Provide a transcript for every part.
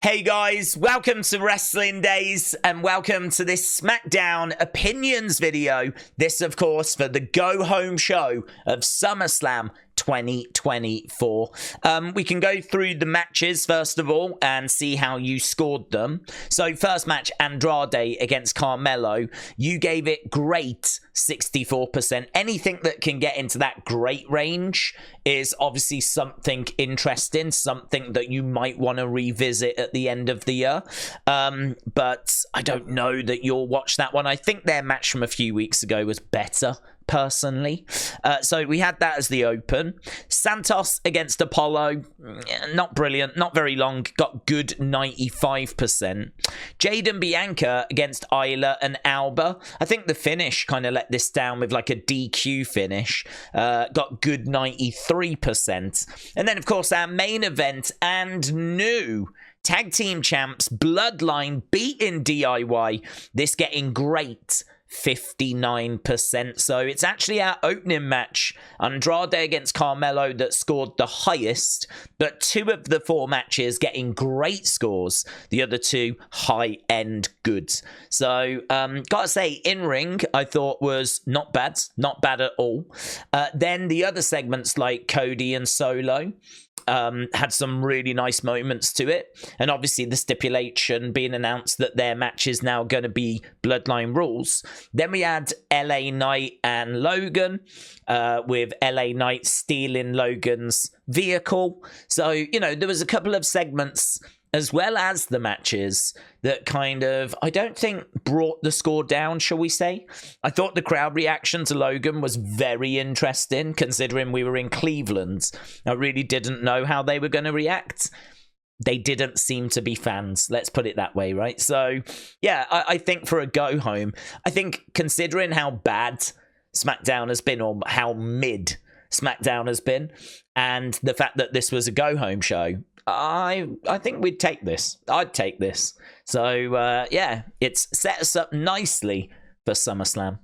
Hey guys, welcome to Wrestling Daze and welcome to this Smackdown opinions video. This, of course, for the go-home show of SummerSlam 2024. We can go through the matches first of all and see how you scored them. So first match, Andrade against Carmelo. You gave it great 64%. Anything that can get into that great range is obviously something interesting, something that you might want to revisit at the end of the year. But I don't know that you'll watch that one. I think their match from a few weeks ago was better, personally. So we had that as the open. Santos against Apollo, not brilliant, not very long, got good 95%. Jade and Bianca against Isla and Alba. I think the finish kind of let this down with like a DQ finish. Got good 93%. And then, of course, our main event and new tag team champs, Bloodline, beating DIY. This getting great 59%. So it's actually our opening match, Andrade against Carmelo, that scored the highest, but 2 of the 4 matches getting great scores, the other 2 high-end goods. So gotta say, in-ring I thought was not bad at all. Then the other segments like Cody and Solo had some really nice moments to it, and obviously the stipulation being announced that their match is now going to be Bloodline rules. Then we had LA Knight and Logan, with LA Knight stealing Logan's vehicle. So, you know, there was a couple of segments as well as the matches that kind of, I don't think, brought the score down, shall we say. I thought the crowd reaction to Logan was very interesting, considering we were in Cleveland. I really didn't know how they were going to react. They didn't seem to be fans, let's put it that way, right? So, yeah, I think for a go-home, I think considering how bad SmackDown has been, or how mid SmackDown has been, and the fact that this was a go-home show, I think we'd take this. I'd take this. So, yeah, it's set us up nicely for SummerSlam.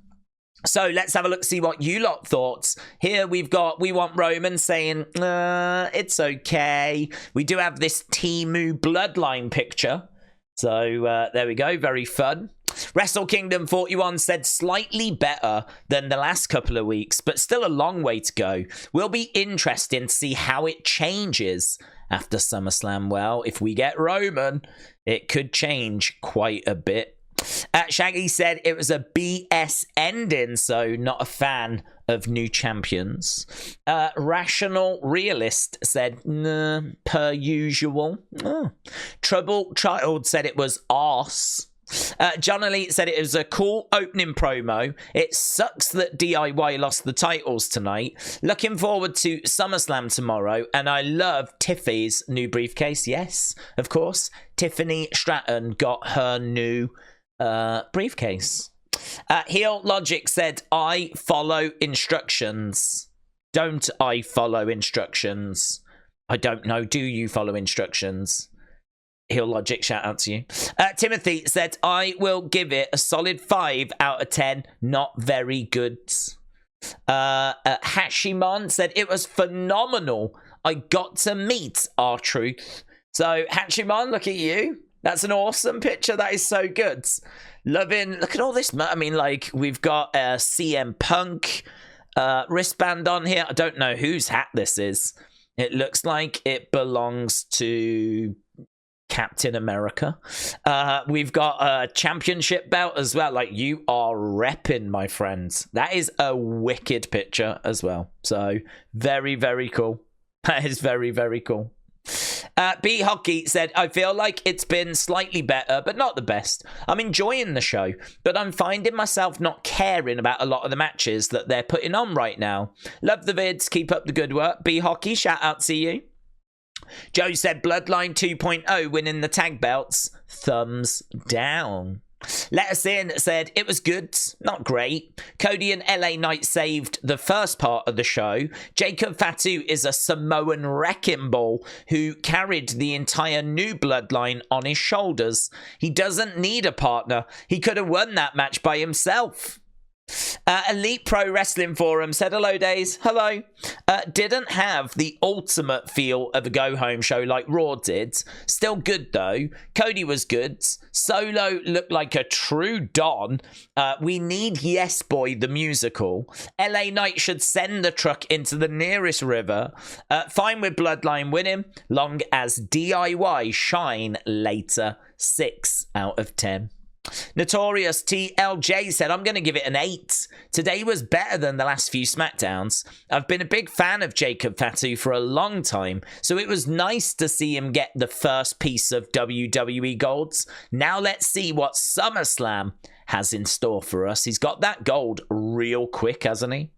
So let's have a look, see what you lot thought. Here we've got We Want Roman saying, it's okay. We do have this Temu Bloodline picture. So there we go, very fun. Wrestle Kingdom 41 said slightly better than the last couple of weeks, but still a long way to go. Will be interesting to see how it changes after SummerSlam. Well, if we get Roman, it could change quite a bit. Shaggy said it was a BS ending, so not a fan of new champions. Rational Realist said, nah, per usual. Oh. Trouble Child said it was arse. John Elite said it was a cool opening promo. It sucks that DIY lost the titles tonight. Looking forward to SummerSlam tomorrow, and I love Tiffy's new briefcase. Yes, of course. Tiffany Stratton got her new briefcase. Heel Logic said, I follow instructions. Don't I follow instructions? I don't know. Do you follow instructions? Heel Logic, shout out to you. Timothy said, I will give it a solid 5 out of 10. Not very good. Hashimon said, it was phenomenal. I got to meet R-Truth. So, Hashimon, look at you. That's an awesome picture. That is so good. Loving, look at all this. I mean, like, we've got a CM Punk wristband on here. I don't know whose hat this is. It looks like it belongs to Captain America. We've got a championship belt as well. Like, you are repping, my friends. That is a wicked picture as well. So, very, very cool. That is very, very cool. B Hockey said, I feel like it's been slightly better, but not the best. I'm enjoying the show, but I'm finding myself not caring about a lot of the matches that they're putting on right now. Love the vids. Keep up the good work. B Hockey, shout out to you. Joe said, Bloodline 2.0 winning the tag belts. Thumbs down. Let Us In said, it was good, not great. Cody and LA Knight saved the first part of the show. Jacob Fatu is a Samoan wrecking ball who carried the entire new Bloodline on his shoulders. He doesn't need a partner. He could have won that match by himself. Elite Pro Wrestling Forum said, hello, Daze. Hello. Didn't have the ultimate feel of a go-home show like Raw did. Still good, though. Cody was good. Solo looked like a true Don. We need Yes Boy, the musical. LA Knight should send the truck into the nearest river. Fine with Bloodline winning, long as DIY shine later. 6 out of 10. Notorious TLJ said, I'm going to give it an 8. Today was better than the last few Smackdowns. I've been a big fan of Jacob Fatu for a long time, so it was nice to see him get the first piece of WWE golds. Now let's see what SummerSlam has in store for us. He's got that gold real quick, hasn't he?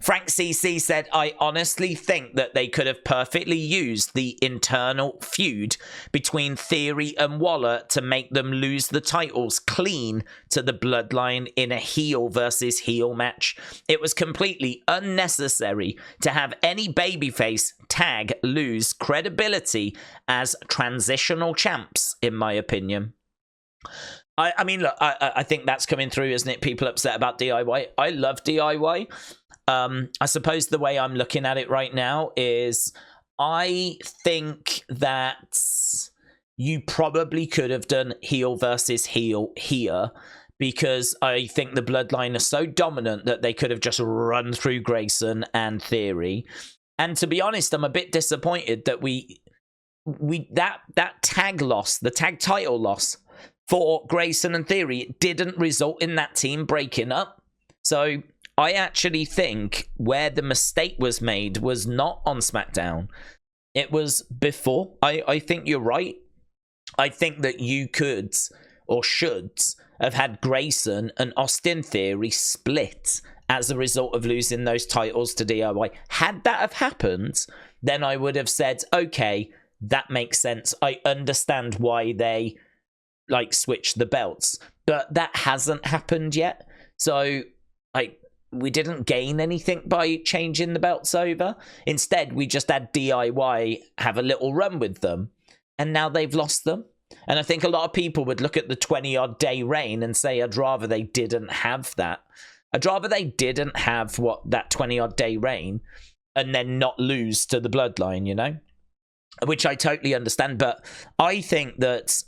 Frank CC said, I honestly think that they could have perfectly used the internal feud between Theory and Waller to make them lose the titles clean to the Bloodline in a heel versus heel match. It was completely unnecessary to have any babyface tag lose credibility as transitional champs, in my opinion. I mean, look, I think that's coming through, isn't it? People upset about DIY. I love DIY. I suppose the way I'm looking at it right now is I think that you probably could have done heel versus heel here because I think the Bloodline are so dominant that they could have just run through Grayson and Theory. And to be honest, I'm a bit disappointed that that tag loss, the tag title loss for Grayson and Theory, didn't result in that team breaking up. So I actually think where the mistake was made was not on SmackDown. It was before. I think you're right. I think that you could or should have had Grayson and Austin Theory split as a result of losing those titles to DIY. Had that have happened, then I would have said, okay, that makes sense. I understand why they switched the belts. But that hasn't happened yet. So we didn't gain anything by changing the belts over. Instead, we just had DIY have a little run with them, and now they've lost them. And I think a lot of people would look at the 20-odd day reign and say, I'd rather they didn't have that. I'd rather they didn't have that 20-odd day reign and then not lose to the Bloodline, you know? Which I totally understand, but I think that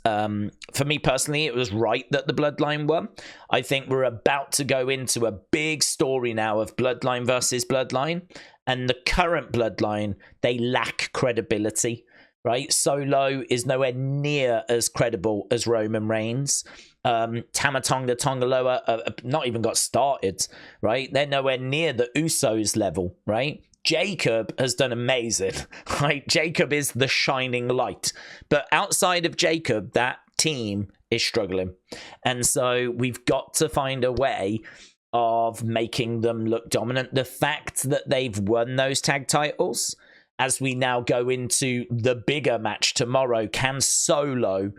for me personally, it was right that the Bloodline won. I think we're about to go into a big story now of Bloodline versus Bloodline, and the current Bloodline, they lack credibility, right? Solo is nowhere near as credible as Roman Reigns. Tama, Tonga, Loa not even got started, right? They're nowhere near the Usos level, right? Jacob has done amazing, right? Jacob is the shining light. But outside of Jacob, that team is struggling. And so we've got to find a way of making them look dominant. The fact that they've won those tag titles, as we now go into the bigger match tomorrow, can Solo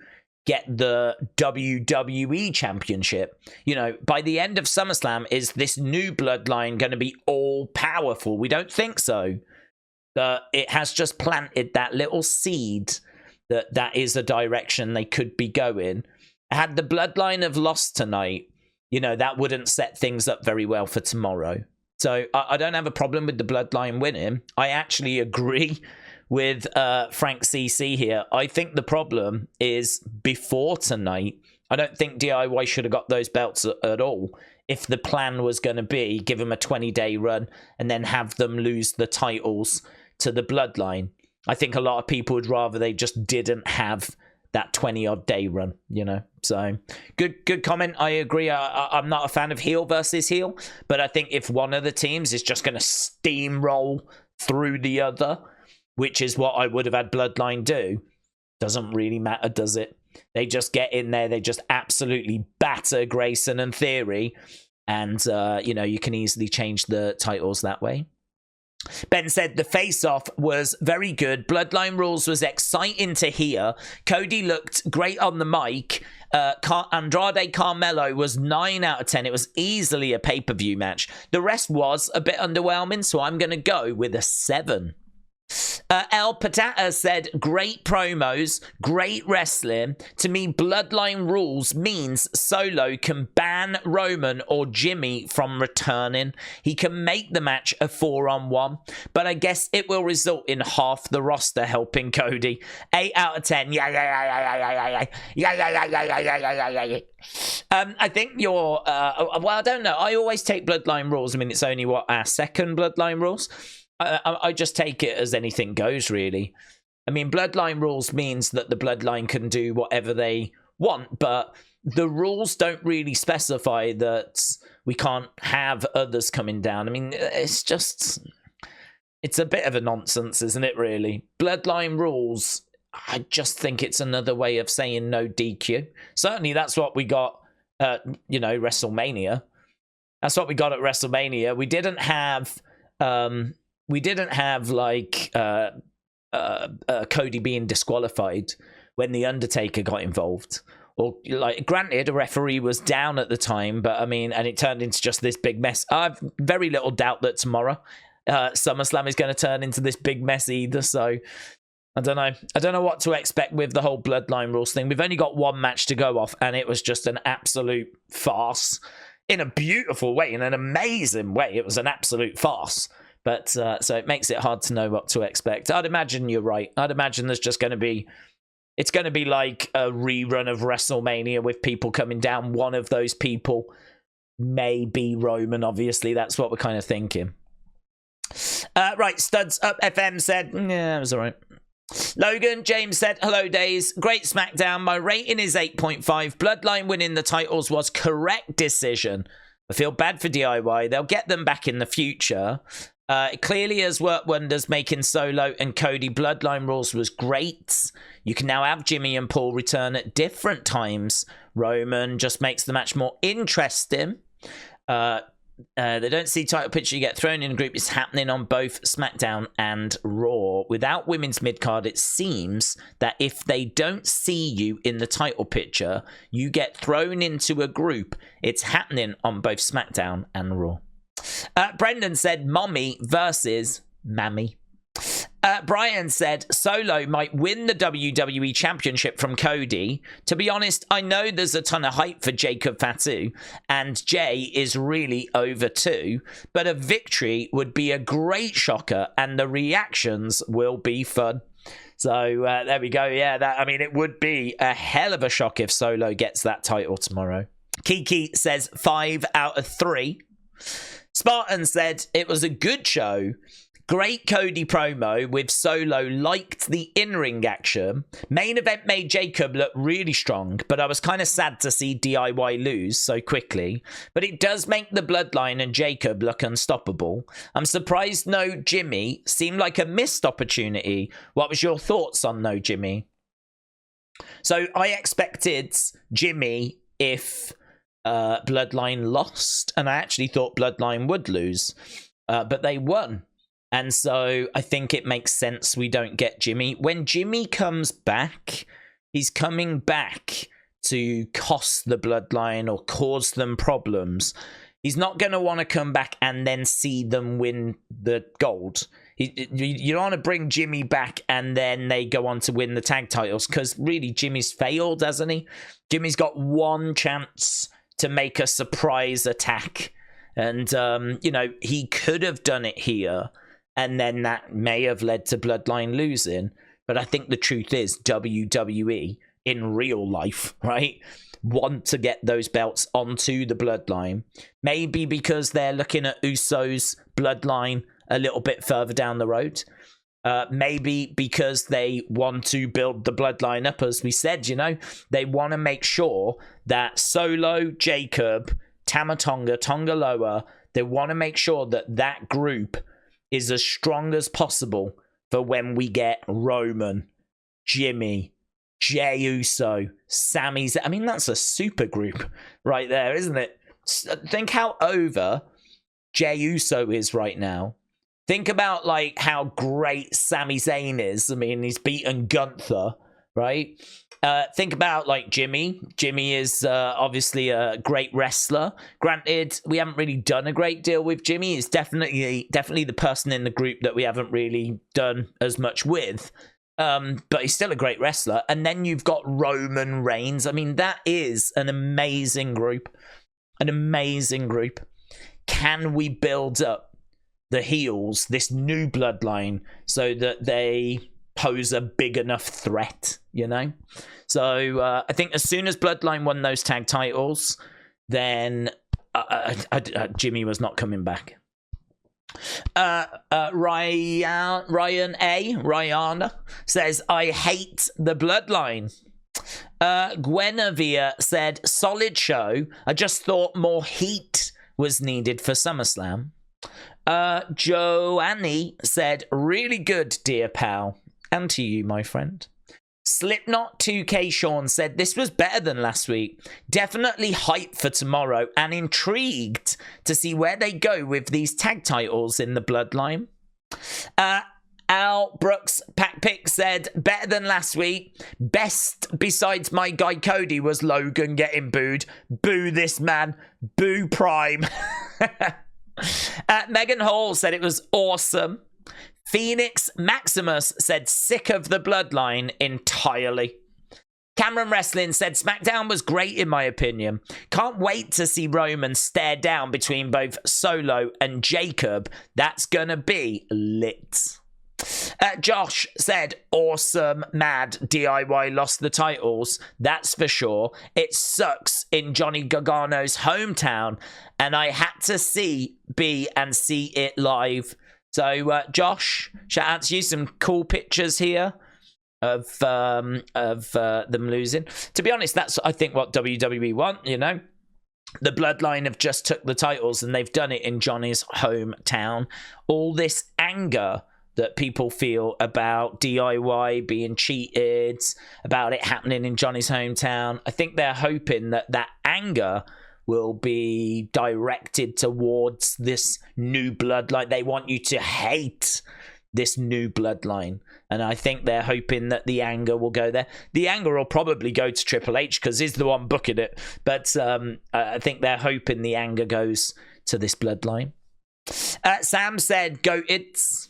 get the WWE Championship? You know, by the end of SummerSlam, is this new Bloodline going to be all powerful? We don't think so. But it has just planted that little seed that is a direction they could be going. Had the Bloodline have lost tonight, you know, that wouldn't set things up very well for tomorrow. So I don't have a problem with the Bloodline winning. I actually agree with Frank CC here. I think the problem is before tonight. I don't think DIY should have got those belts at all. If the plan was going to be give them a 20-day run and then have them lose the titles to the Bloodline, I think a lot of people would rather they just didn't have that 20-odd day run, you know. So good comment. I agree. I'm not a fan of heel versus heel, but I think if one of the teams is just going to steamroll through the other, which is what I would have had Bloodline do, doesn't really matter, does it? They just get in there, they just absolutely batter Grayson and Theory, and, you know, you can easily change the titles that way. Ben said the face-off was very good. Bloodline Rules was exciting to hear. Cody looked great on the mic. Andrade Carmelo was 9 out of 10. It was easily a pay-per-view match. The rest was a bit underwhelming, so I'm going to go with a 7. El Patata said, great promos, great wrestling. To me, Bloodline rules means Solo can ban Roman or Jimmy from returning. He can make the match a 4-on-1, but I guess it will result in half the roster helping Cody. 8 out of 10. Yeah. I think you're, well, I don't know. I always take Bloodline rules. I mean, it's only, our second Bloodline rules? I just take it as anything goes, really. I mean, Bloodline rules means that the Bloodline can do whatever they want, but the rules don't really specify that we can't have others coming down. I mean, it's a bit of a nonsense, isn't it, really? Bloodline rules, I just think it's another way of saying no DQ. Certainly, that's what we got at, WrestleMania. That's what we got at WrestleMania. We didn't have Cody being disqualified when The Undertaker got involved. Or, granted, a referee was down at the time, but I mean, and it turned into just this big mess. I've very little doubt that tomorrow SummerSlam is going to turn into this big mess either, so I don't know. I don't know what to expect with the whole Bloodline rules thing. We've only got one match to go off, and it was just an absolute farce. In a beautiful way, in an amazing way. It was an absolute farce. But, so it makes it hard to know what to expect. I'd imagine you're right. I'd imagine there's just going to be, it's going to be like a rerun of WrestleMania with people coming down. One of those people may be Roman, obviously. That's what we're kind of thinking. Right, Studs Up FM said, yeah, it was all right. Logan James said, hello Daze, great SmackDown, my rating is 8.5. Bloodline winning the titles was correct decision. I feel bad for DIY, they'll get them back in the future. It clearly has worked wonders making Solo and Cody. Bloodline rules was great. You can now have Jimmy and Paul return at different times. Roman just makes the match more interesting. They don't see title picture, you get thrown in a group. It's happening on both SmackDown and Raw. Without women's midcard, it seems that if they don't see you in the title picture, you get thrown into a group. It's happening on both SmackDown and Raw. Brendan said, Mommy versus Mammy. Brian said, Solo might win the WWE Championship from Cody. To be honest, I know there's a ton of hype for Jacob Fatu, and Jay is really over too, but a victory would be a great shocker, and the reactions will be fun. So there we go. Yeah, it would be a hell of a shock if Solo gets that title tomorrow. Kiki says 5 out of 3. Spartan said, it was a good show. Great Cody promo with Solo, liked the in-ring action. Main event made Jacob look really strong, but I was kind of sad to see DIY lose so quickly. But it does make the Bloodline and Jacob look unstoppable. I'm surprised no Jimmy, seemed like a missed opportunity. What was your thoughts on no Jimmy? So I expected Jimmy if Bloodline lost, and I actually thought Bloodline would lose, but they won. And so I think it makes sense we don't get Jimmy. When Jimmy comes back, he's coming back to cost the Bloodline or cause them problems. He's not going to want to come back and then see them win the gold. You don't want to bring Jimmy back and then they go on to win the tag titles, because really Jimmy's failed, hasn't he? Jimmy's got one chance to make a surprise attack. And, he could have done it here. And then that may have led to Bloodline losing. But I think the truth is WWE in real life, right, want to get those belts onto the Bloodline. Maybe because they're looking at Uso's Bloodline a little bit further down the road. Maybe because they want to build the Bloodline up, as we said, They want to make sure that Solo, Jacob, Tama, Tonga Loa, they want to make sure that that group is as strong as possible for when we get Roman, Jimmy, Jey Uso, Sami Zayn. I mean, that's a super group right there, isn't it? Think how over Jey Uso is right now. Think about, how great Sami Zayn is. I mean, he's beaten Gunther. right? Think about like Jimmy. Jimmy is obviously a great wrestler. Granted, we haven't really done a great deal with Jimmy. He's definitely the person in the group that we haven't really done as much with. But he's still a great wrestler. And then you've got Roman Reigns. I mean, that is an amazing group. An amazing group. Can we build up the heels, this new bloodline, so that they pose a big enough threat, you know? So I think as soon as Bloodline won those tag titles, then Jimmy was not coming back. Ryan says, I hate the Bloodline. Guinevere said, solid show. I just thought more heat was needed for SummerSlam. Joanne said, really good, dear pal. And to you, my friend. Slipknot 2K Sean said, this was better than last week. Definitely hyped for tomorrow and intrigued to see where they go with these tag titles in the Bloodline. Al Brooks Packpick said, better than last week. Best besides my guy Cody was Logan getting booed. Boo this man. Boo Prime. Megan Hall said it was awesome. Phoenix Maximus said sick of the Bloodline entirely. Cameron Wrestling said SmackDown was great in my opinion. Can't wait to see Roman stare down between both Solo and Jacob. That's gonna be lit. Josh said awesome, mad, DIY lost the titles. That's for sure. It sucks in Johnny Gargano's hometown and I had to see it live. So, Josh, shout out to you. Some cool pictures here of them losing. To be honest, that's, I think, what WWE want, you know. The Bloodline have just took the titles and they've done it in Johnny's hometown. All this anger that people feel about DIY being cheated, about it happening in Johnny's hometown, I think they're hoping that that anger will be directed towards this new bloodline. They want you to hate this new bloodline. And I think they're hoping that the anger will go there. The anger will probably go to Triple H because he's the one booking it. But I think they're hoping the anger goes to this bloodline. Sam said, goated.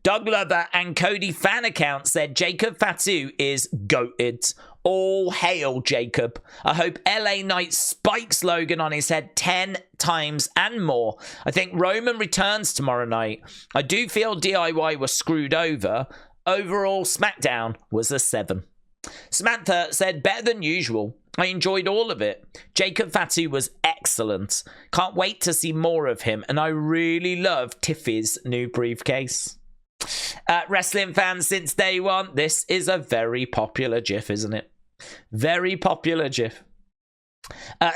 Doug Lover and Cody fan account said Jacob Fatu is goated. All hail Jacob. I hope LA Knight spikes Logan on his head 10 times and more. I think Roman returns tomorrow night. I do feel DIY was screwed over. Overall, SmackDown was a 7. Samantha said better than usual. I enjoyed all of it. Jacob Fatu was excellent. Can't wait to see more of him. And I really love Tiffy's new briefcase. Wrestling fans since day one, this is a very popular GIF, isn't it? Very popular GIF.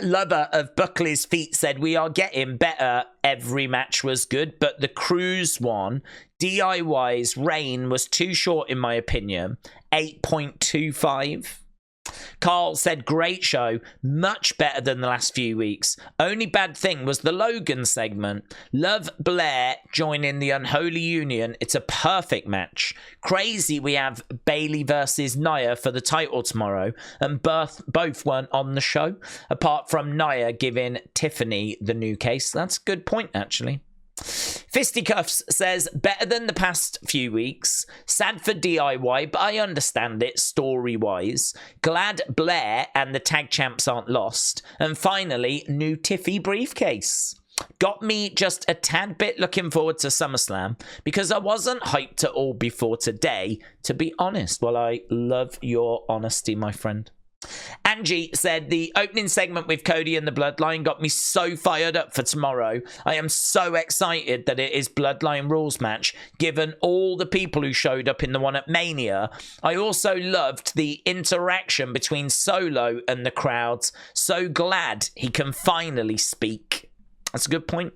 Lover of Buckley's feet said, we are getting better. Every match was good, but the Cruise one, DIY's reign was too short in my opinion. 8.25. Carl said, great show, much better than the last few weeks. Only bad thing was the Logan segment. Love Belair joining the Unholy Union. It's a perfect match. Crazy we have Bayley versus Nia for the title tomorrow, and both weren't on the show, apart from Nia giving Tiffany the new case. That's a good point, actually. Fisticuffs says, better than the past few weeks. Sad for DIY, but I understand it story-wise. Glad Blair and the tag champs aren't lost. And finally, new Tiffy briefcase. Got me just a tad bit looking forward to SummerSlam because I wasn't hyped at all before today, to be honest. Well, I love your honesty, my friend. Angie said, the opening segment with Cody and the Bloodline got me so fired up for tomorrow. I am so excited that it is Bloodline rules match, given all the people who showed up in the one at Mania. I also loved the interaction between Solo and the crowds. So glad he can finally speak. That's a good point.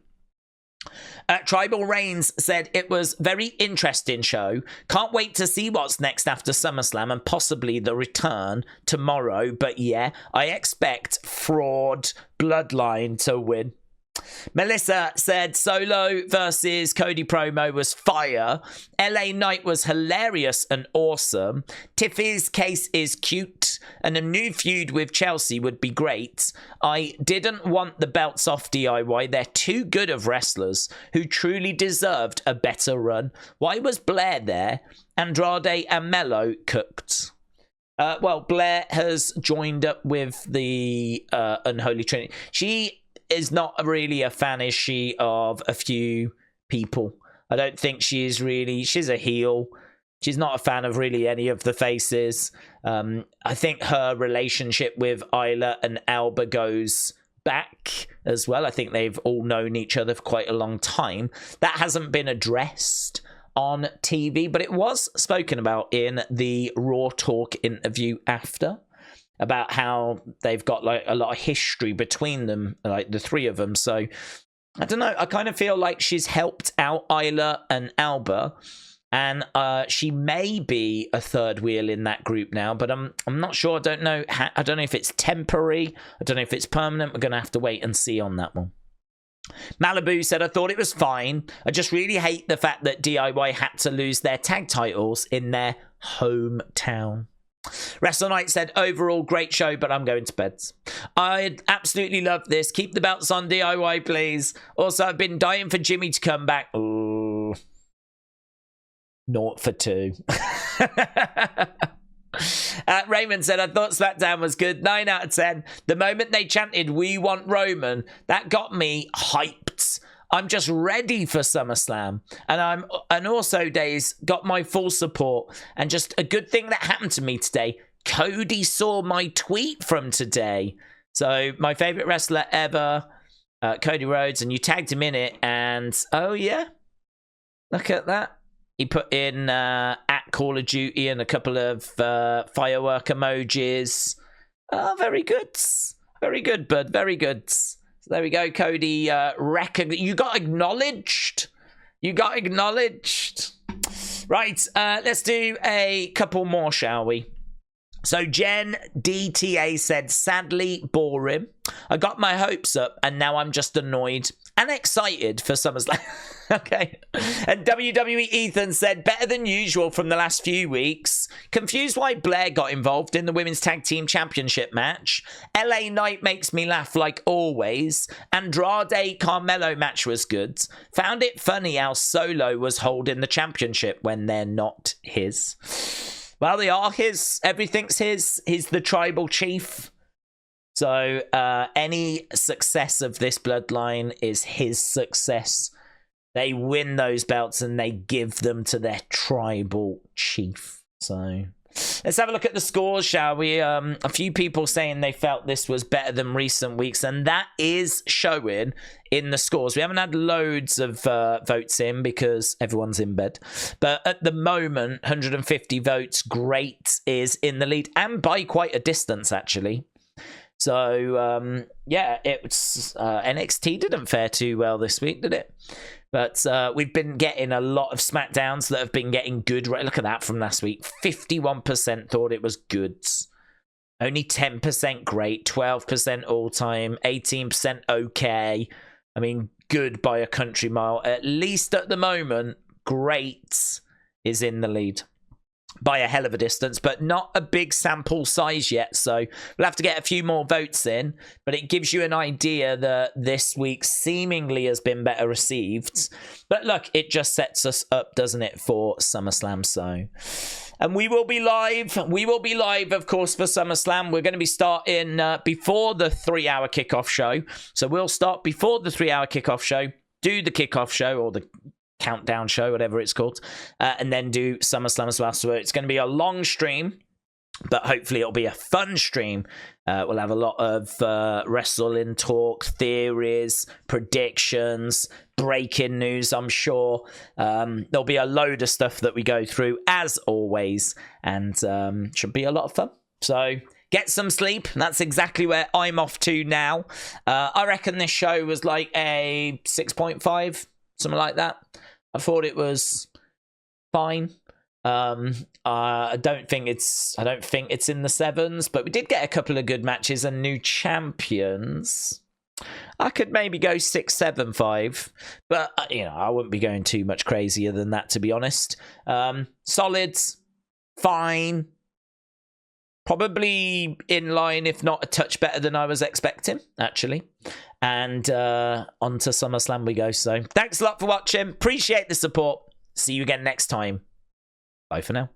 Tribal Reigns said it was very interesting show. Can't wait to see what's next after SummerSlam and possibly the return tomorrow. But yeah, I expect fraud Bloodline to win. Melissa said Solo versus Cody promo was fire. LA Knight was hilarious and awesome. Tiffy's case is cute. And a new feud with Chelsea would be great. I didn't want the belts off DIY. They're too good of wrestlers who truly deserved a better run. Why was Blair there? Andrade and Melo cooked. Well, Blair has joined up with the Unholy Trinity. She is not really a fan, is she, of a few people. I don't think she is really. She's a heel. She's not a fan of really any of the faces. I think her relationship with Isla and Alba goes back as well. I think they've all known each other for quite a long time. That hasn't been addressed on TV, but it was spoken about in the Raw Talk interview after, about how they've got like a lot of history between them, like the three of them. So I don't know. I kind of feel like she's helped out Isla and Alba, and she may be a third wheel in that group now. But I'm not sure. I don't know. I don't know if it's temporary. I don't know if it's permanent. We're gonna have to wait and see on that one. Malibu said, I thought it was fine. I just really hate the fact that DIY had to lose their tag titles in their hometown. Wrestle Night said, overall great show, but I'm going to bed. I absolutely love this. Keep the belts on DIY, please. Also, I've been dying for Jimmy to come back. Ooh. 0 for 2. Raymond said, I thought SmackDown was good. 9 out of 10. The moment they chanted, we want Roman, that got me hyped. I'm just ready for SummerSlam. And also, Daze, got my full support. And just a good thing that happened to me today, Cody saw my tweet from today. So, my favorite wrestler ever, Cody Rhodes, and you tagged him in it. And, oh yeah, look at that. He put in at Call of Duty and a couple of firework emojis. Oh, very good. Very good, bud. Very good. So there we go, Cody. You got acknowledged. You got acknowledged. Right, let's do a couple more, shall we? So Jen DTA said, sadly boring. I got my hopes up and now I'm just annoyed and excited for SummerSlam. Okay. And WWE Ethan said, better than usual from the last few weeks. Confused why Blair got involved in the Women's Tag Team Championship match. LA Knight makes me laugh like always. Andrade Carmelo match was good. Found it funny how Solo was holding the championship when they're not his. Well, they are his. Everything's his. He's the tribal chief. So any success of this bloodline is his success. They win those belts and they give them to their tribal chief. So let's have a look at the scores, shall we? A few people saying they felt this was better than recent weeks, and that is showing in the scores. We haven't had loads of votes in because everyone's in bed. But at the moment, 150 votes, Great is in the lead, and by quite a distance, actually. So, yeah, it's NXT didn't fare too well this week, did it? But we've been getting a lot of SmackDowns that have been getting good. Look at that from last week. 51% thought it was good. Only 10% great. 12% all-time. 18% okay. I mean, good by a country mile. At least at the moment, Great is in the lead. By a hell of a distance, but not a big sample size yet. So we'll have to get a few more votes in, but it gives you an idea that this week seemingly has been better received. But look, it just sets us up, doesn't it, for SummerSlam. So, and we will be live. We will be live, of course, for SummerSlam. We're going to be starting before the 3-hour kickoff show. So we'll start before the 3-hour kickoff show, do the kickoff show or the countdown show, whatever it's called, and then do SummerSlam as well. So it's going to be a long stream, but hopefully it'll be a fun stream. We'll have a lot of wrestling talk, theories, predictions, breaking news, I'm sure. There'll be a load of stuff that we go through, as always, and should be a lot of fun. So get some sleep. That's exactly where I'm off to now. I reckon this show was like a 6.5, something like that. I thought it was fine. I don't think it's in the 7s, but we did get a couple of good matches and new champions. I could maybe go 6, 7, 5, but you know, I wouldn't be going too much crazier than that, to be honest. Solids, fine, probably in line, if not a touch better than I was expecting, actually. And on to SummerSlam we go. So thanks a lot for watching. Appreciate the support. See you again next time. Bye for now.